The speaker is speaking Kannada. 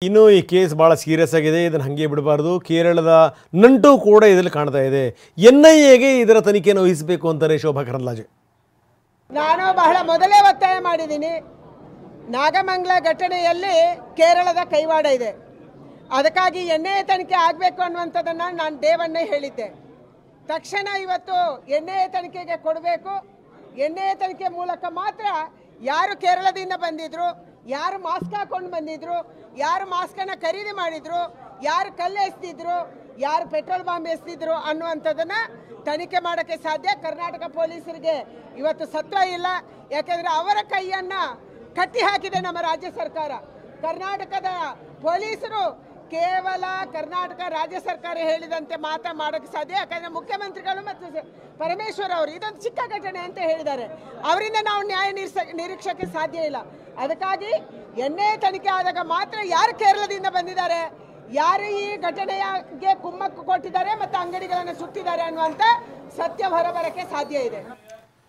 ಇನ್ನು ಈ ಕೇಸ್ ಭಾಳ ಸೀರಿಯಸ್ ಆಗಿದೆ. ಇದನ್ನು ಹಾಗೆ ಬಿಡಬಾರ್ದು. ಕೇರಳದ ನಂಟು ಕೂಡ ಇದರಲ್ಲಿ ಕಾಣ್ತಾ ಇದೆ. NIAಗೆ ಇದರ ತನಿಖೆಯನ್ನು ವಹಿಸಬೇಕು ಅಂತಾರೆ ಶೋಭಾ ಕರಂದ್ಲಾಜೆ. ನಾನು ಬಹಳ ಮೊದಲೇ ಒತ್ತಾಯ ಮಾಡಿದ್ದೀನಿ. ನಾಗಮಂಗಲ ಘಟನೆಯಲ್ಲಿ ಕೇರಳದ ಕೈವಾಡ ಇದೆ. ಅದಕ್ಕಾಗಿ NIA ತನಿಖೆ ಆಗಬೇಕು ಅನ್ನುವಂಥದ್ದನ್ನು ನಾನು ಡೇ1 ಹೇಳಿದ್ದೆ. ತಕ್ಷಣ ಇವತ್ತು NIA ತನಿಖೆಗೆ ಕೊಡಬೇಕು. NIA ತನಿಖೆ ಮೂಲಕ ಮಾತ್ರ ಯಾರು ಕೇರಳದಿಂದ ಬಂದಿದ್ರು, ಯಾರು ಮಾಸ್ಕ್ ಹಾಕೊಂಡು ಬಂದಿದ್ರು, ಯಾರು ಮಾಸ್ಕನ್ನು ಖರೀದಿ ಮಾಡಿದ್ರು, ಯಾರು ಕಲ್ಲು ಎಸ್ತಿದ್ರು, ಯಾರು ಪೆಟ್ರೋಲ್ ಬಾಂಬ್ ಎಸ್ತಿದ್ರು ಅನ್ನುವಂಥದ್ದನ್ನು ತನಿಖೆ ಮಾಡೋಕ್ಕೆ ಸಾಧ್ಯ. ಕರ್ನಾಟಕ ಪೊಲೀಸರಿಗೆ ಇವತ್ತು ಸತ್ವ ಇಲ್ಲ. ಯಾಕೆಂದರೆ ಅವರ ಕೈಯನ್ನು ಕಟ್ಟಿ ಹಾಕಿದೆ ನಮ್ಮ ರಾಜ್ಯ ಸರ್ಕಾರ. ಕರ್ನಾಟಕದ ಪೊಲೀಸರು ಕೇವಲ ಕರ್ನಾಟಕ ರಾಜ್ಯ ಸರ್ಕಾರ ಹೇಳಿದಂತೆ ಮಾತ್ರ ಮಾಡೋಕ್ಕೆ ಸಾಧ್ಯ. ಯಾಕಂದರೆ ಮುಖ್ಯಮಂತ್ರಿಗಳು ಮತ್ತು ಪರಮೇಶ್ವರ್ ಅವರು ಇದೊಂದು ಚಿಕ್ಕ ಘಟನೆ ಅಂತ ಹೇಳಿದ್ದಾರೆ. ಅವರಿಂದ ನಾವು ನ್ಯಾಯ ನಿರೀಕ್ಷಕ್ಕೆ ಸಾಧ್ಯ ಇಲ್ಲ. ಅದಕ್ಕಾಗಿ NIA ತನಿಖೆ ಆದಾಗ ಮಾತ್ರ ಯಾರು ಕೇರಳದಿಂದ ಬಂದಿದ್ದಾರೆ, ಯಾರು ಈ ಘಟನೆಗೆ ಕುಮ್ಮಕ್ಕು ಕೊಟ್ಟಿದ್ದಾರೆ ಮತ್ತು ಅಂಗಡಿಗಳನ್ನು ಸುಟ್ಟಿದ್ದಾರೆ ಅನ್ನುವಂಥ ಸತ್ಯ ಹೊರಬರಕ್ಕೆ ಸಾಧ್ಯ ಇದೆ.